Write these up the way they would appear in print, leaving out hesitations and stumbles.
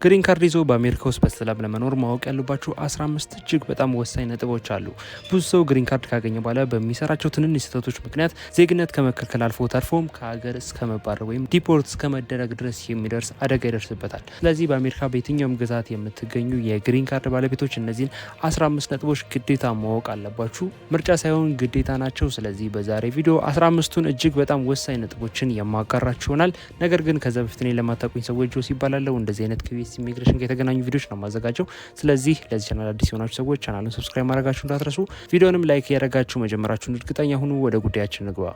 ግሪን ካርድ ይዞ በአሜሪካ ውስጥ በሰላም ለመኖር ማወቅ ያሉባችሁ 15 እጅግ በጣም ወሳኝ ነጥቦች አሉ። ብዙ ሰው ግሪን ካርድ ካገኘ በኋላ በሚሰራቸው ትንንሽ ስህተቶች ምክንያት ዜግነት ከመከልከል አልፎ ተርፎም ከሀገር እስከ መባረር ወይም ዲፖርት እስከ መደረግ ድረስ የሚደርስ አደጋ ይደርስበታል። ስለዚህ በአሜሪካ በየትኛውም ግዛት የምትገኙ የግሪን ካርድ ባለቤቶች እነዚህን 15 ነጥቦች ግዴታ ማወቅ አለባችሁ። ምርጫ ሳይሆን ግዴታ ናቸው። ስለዚህ በዛሬ ቪዲዮ 15ቱን እጅግ በጣም ወሳኝ ነጥቦችን የማጋራችሁ ይሆናል። ነገር ግን ከዛ በፊት እኔ ለማታውቁኝ ሰዎች ጆሲ ይባላለሁ። እንደዚህ አይነት ኢሚግሬሽን የተገናኙ ቪዲዮዎች ነው ማዘጋጀው። ስለዚህ ለዚህ ቻናል አዲስ የሆናችሁ ሰዎች ቻናሉን ሰብስክራይብ ማድረጋችሁ እንዳትረሱ፣ ቪዲዮንም ላይክ ያደረጋችሁ መጀመራችሁን እርግጠኛ ሁኑ። ወደ ጉዳያችን ንግባ።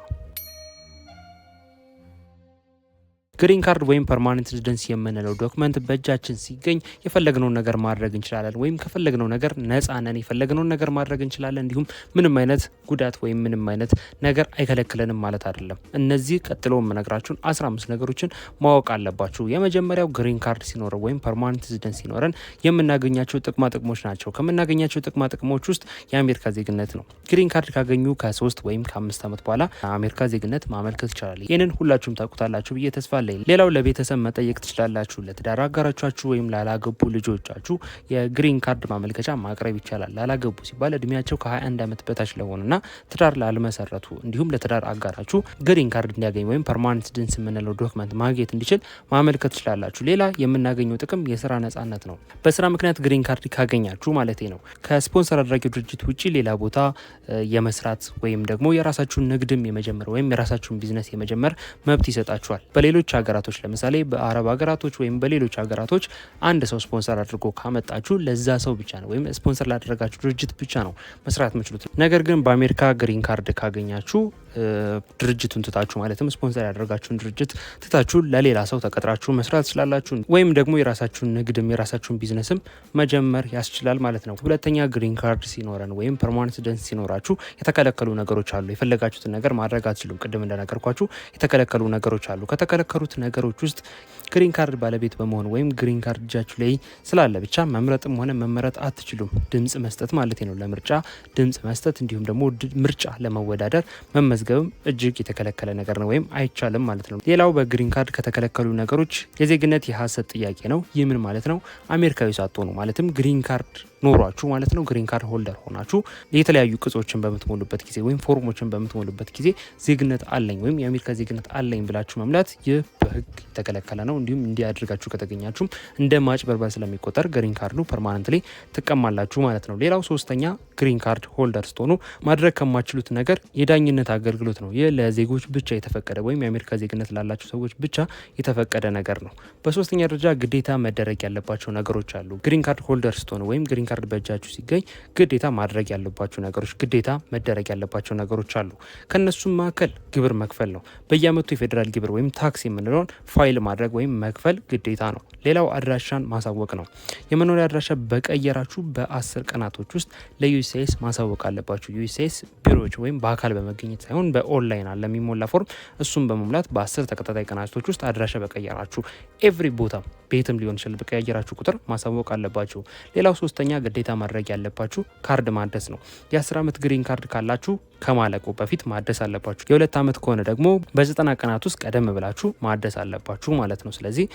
ግሪን ካርድ ወይም ፐርማነንት ሬዚደንስ የምንለው ዶክመንት በእጃችን ሲገኝ የፈለግነውን ነገር ማድረግ እንችላለን፣ ወይም ከፈለግነው ነገር ነፃ ነን። የፈለግነውን ነገር ማድረግ እንችላለን። እንዲሁም ምንም አይነት ጉዳት ወይም ምንም አይነት ነገር አይከለክለንም ማለት አይደለም። እነዚህ ቀጥሎ የምነግራችሁን 15 ነገሮችን ማወቅ አለባችሁ። የመጀመሪያው ግሪን ካርድ ሲኖረን ወይም ፐርማነንት ሬዚደንስ ሲኖረን የምናገኛቸው ጥቅማ ጥቅሞች ናቸው። ከምናገኛቸው ጥቅማ ጥቅሞች ውስጥ የአሜሪካ ዜግነት ነው። ግሪን ካርድ ካገኙ ከ3 ወይም ከ5 ዓመት በኋላ አሜሪካ ዜግነት ማመልከት ይቻላል። ይህንን ሁላችሁም ታውቁታላችሁ ብዬ ተስፋ አለኝ። ሌላው ለቤተሰብ መጠየቅ ትችላላችሁ። ለትዳር አጋራችሁ ወይም ላላገቡ ልጆቻችሁ የግሪን ካርድ ማመልከቻ ማቅረብ ይቻላል። ላላገቡ ሲባል እድሜያቸው ከ21 ዓመት በታች ለሆኑና ትዳር ላልመሰረቱ እንዲሁም ለትዳር አጋራችሁ ግሪን ካርድ እንዲያገኝ ወይም ፐርማነንት ሬዚደንስ የምንለው ዶክመንት ማግኘት እንዲችል ማመልከት ትችላላችሁ። ሌላ የምናገኘው ጥቅም የስራ ነጻነት ነው። በስራ ምክንያት ግሪን ካርድ ካገኛችሁ ማለት ነው ከስፖንሰር አድራጊ ድርጅት ውጭ ሌላ ቦታ የመስራት ወይም ደግሞ የራሳችሁን ንግድም የመጀመር ወይም የራሳችሁን ቢዝነስ የመጀመር መብት ይሰጣችኋል። በሌሎች ሀገራቶች ለምሳሌ በአረብ ሀገራቶች ወይም በሌሎች ሀገራቶች አንድ ሰው ስፖንሰር አድርጎ ካመጣችሁ ለዛ ሰው ብቻ ነው ወይም ስፖንሰር ላደረጋችሁ ድርጅት ብቻ ነው መስራት የምችሉት። ነገር ግን በአሜሪካ ግሪን ካርድ ካገኛችሁ ድርጅቱን ትታችሁ ማለትም ስፖንሰር ያደረጋችሁን ድርጅት ትታችሁ ለሌላ ሰው ተቀጥራችሁ መስራት ትችላላችሁ፣ ወይም ደግሞ የራሳችሁን ንግድም የራሳችሁን ቢዝነስም መጀመር ያስችላል ማለት ነው። ሁለተኛ ግሪን ካርድ ሲኖረን ወይም ፐርማነንት ሬዚደንስ ሲኖራችሁ የተከለከሉ ነገሮች አሉ። የፈለጋችሁትን ነገር ማድረግ አትችሉም። ቅድም እንደነገርኳችሁ የተከለከሉ ነገሮች አሉ። ከተከለከሉት ነገሮች ውስጥ ግሪን ካርድ ባለቤት በመሆን ወይም ግሪን ካርድ እጃችሁ ላይ ስላለ ብቻ መምረጥም ሆነ መመረጥ አትችሉም። ድምጽ መስጠት ማለት ነው። ለምርጫ ድምጽ መስጠት እንዲሁም ደግሞ ምርጫ ለመወዳደር መመዝገብም እጅግ የተከለከለ ነገር ነው ወይም አይቻልም ማለት ነው። ሌላው በግሪን ካርድ ከተከለከሉ ነገሮች የዜግነት የሐሰት ጥያቄ ነው። ይህ ምን ማለት ነው? አሜሪካዊ ሳትሆኑ ማለትም ግሪን ካርድ ኖሯችሁ ማለት ነው ግሪን ካርድ ሆልደር ሆናችሁ የተለያዩ ቅጾችን በምትሞሉበት ጊዜ ወይም ፎርሞችን በምትሞሉበት ጊዜ ዜግነት አለኝ ወይም የአሜሪካ ዜግነት አለኝ ብላችሁ መምላት ይህ በሕግ የተከለከለ ነው። እንዲሁም እንዲያደርጋችሁ ከተገኛችሁም እንደ ማጭበርበር ስለሚቆጠር ግሪን ካርዱ ፐርማነንትሊ ትቀማላችሁ ማለት ነው። ሌላው ሶስተኛ ግሪን ካርድ ሆልደር ስትሆኑ ማድረግ ከማችሉት ነገር የዳኝነት አገልግሎት ነው። ይህ ለዜጎች ብቻ የተፈቀደ ወይም የአሜሪካ ዜግነት ላላቸው ሰዎች ብቻ የተፈቀደ ነገር ነው። በሶስተኛ ደረጃ ግዴታ መደረግ ያለባቸው ነገሮች አሉ። ግሪን ካርድ ሆልደር ስትሆኑ ወይም ግሪን ካርድ በእጃችሁ ሲገኝ ግዴታ ማድረግ ያለባቸው ነገሮች፣ ግዴታ መደረግ ያለባቸው ነገሮች አሉ። ከነሱም መካከል ግብር መክፈል ነው። በየአመቱ የፌዴራል ግብር ወይም ታክስ የምንለውን ፋይል ማድረግ ወይም መክፈል ግዴታ ነው። ሌላው አድራሻን ማሳወቅ ነው። የመኖሪያ አድራሻ በቀየራችሁ በ10 ቀናቶች ውስጥ ለዩኤስሲአይኤስ ማሳወቅ አለባችሁ። ዩኤስሲአይኤስ ቢሮዎች ወይም በአካል በመገኘት ሳይሆን በኦንላይን አለ የሚሞላ ፎርም፣ እሱም በመሙላት በ10 ተከታታይ ቀናቶች ውስጥ አድራሻ በቀየራችሁ ኤቭሪ ቦታ ቤትም ሊሆን ይችላል በቀያየራችሁ ቁጥር ማሳወቅ አለባችሁ። ሌላው ሶስተኛ ግዴታ ማድረግ ያለባችሁ ካርድ ማደስ ነው። የ10 ዓመት ግሪን ካርድ ካላችሁ ከማለቁ በፊት ማደስ አለባችሁ። የ2 ዓመት ከሆነ ደግሞ በ90 ቀናት ውስጥ ቀደም ብላችሁ ማደስ አለባችሁ ማለት ነው። ስለዚህ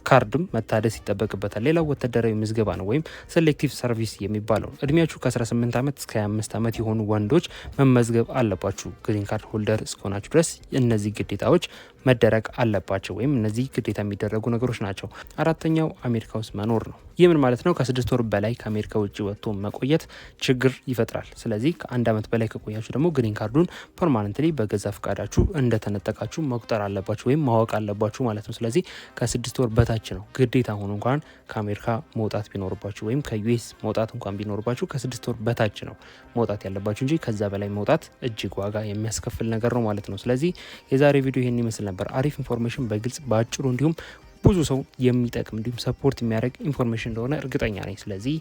ካርድም መታደስ ይጠበቅበታል። ሌላው ወታደራዊ ምዝገባ ነው ወይም ሴሌክቲቭ ሰርቪስ የሚባለው። እድሜያችሁ ከ18 ዓመት እስከ 25 ዓመት የሆኑ ወንዶች መመዝገብ አለባችሁ። ግሪን ካርድ ሆልደር እስከሆናችሁ ድረስ እነዚህ ግዴታዎች መደረግ አለባቸው ወይም እነዚህ ግዴታ የሚደረጉ ነገሮች ናቸው። አራተኛው አሜሪካ ውስጥ መኖር ነው። ይህ ምን ማለት ነው? ከ6 ወር በላይ ከአሜሪካ ውጭ ወጥቶ መቆየት ችግር ይፈጥራል። ስለዚህ ከ1 ዓመት በላይ ከቆያችሁ ደግሞ ግሪን ካርዱን ፐርማነንትሊ በገዛ ፈቃዳችሁ እንደተነጠቃችሁ መቁጠር አለባችሁ ወይም ማወቅ አለባችሁ ማለት ነው። ስለዚህ ከ6 ወር በታች ነው ግዴታ ሆኖ እንኳን ከአሜሪካ መውጣት ቢኖርባችሁ ወይም ከዩኤስ መውጣት እንኳን ቢኖርባችሁ ከ6 ወር በታች ነው መውጣት ያለባችሁ እንጂ ከዛ በላይ መውጣት እጅግ ዋጋ የሚያስከፍል ነገር ነው ማለት ነው። ስለዚህ የዛሬ ቪዲዮ ይሄን ይመስል ነበር። አሪፍ ኢንፎርሜሽን በግልጽ በአጭሩ እንዲሁም ብዙ ሰው የሚጠቅም እንዲሁም ሰፖርት የሚያደርግ ኢንፎርሜሽን እንደሆነ እርግጠኛ ነኝ። ስለዚህ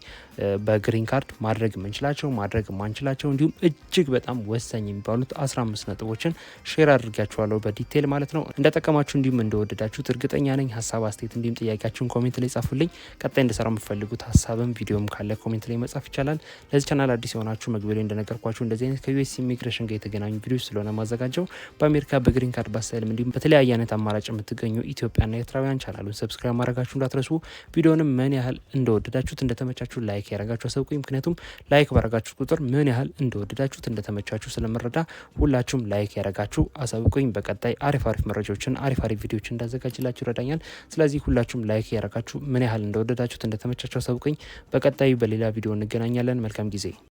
በግሪን ካርድ ማድረግ የምንችላቸው ማድረግ የማንችላቸው እንዲሁም እጅግ በጣም ወሳኝ የሚባሉት 15 ነጥቦችን ሼር አድርጋችኋለሁ በዲቴል ማለት ነው። እንደጠቀማችሁ እንዲሁም እንደወደዳችሁት እርግጠኛ ነኝ። ሀሳብ አስተያየት እንዲሁም ጥያቄያችሁን ኮሜንት ላይ ጻፉልኝ። ቀጣይ እንድሰራ የምትፈልጉት ሀሳብም ቪዲዮም ካለ ኮሜንት ላይ መጻፍ ይቻላል። ለዚህ ቻናል አዲስ የሆናችሁ መግቢያ ላይ እንደነገርኳችሁ እንደዚህ አይነት ከዩኤስ ኢሚግሬሽን ጋር የተገናኙ ቪዲዮች ስለሆነ ማዘጋጀው በአሜሪካ በግሪን ካርድ ባሳይልም እንዲሁም በተለያየ አይነት አማራጭ የምትገኙ ኢትዮጵያና ኤርትራውያን ቻናሉን ሰብስክራይብ ማድረጋችሁ እንዳትረሱ። ቪዲዮንም ምን ያህል እንደወደዳችሁት እንደተመቻችሁ ላይክ ያደረጋችሁ አሳውቁኝ። ምክንያቱም ላይክ ባረጋችሁ ቁጥር ምን ያህል እንደወደዳችሁት እንደተመቻችሁ ስለመረዳ ሁላችሁም ላይክ ያደረጋችሁ አሳውቁኝ። በቀጣይ አሪፍ መረጃዎችን አሪፍ ቪዲዮዎችን እንዳዘጋጅላችሁ ይረዳኛል። ስለዚህ ሁላችሁም ላይክ ያደረጋችሁ ምን ያህል እንደወደዳችሁት እንደተመቻችሁ አሳውቁኝ። በቀጣይ በሌላ ቪዲዮ እንገናኛለን። መልካም ጊዜ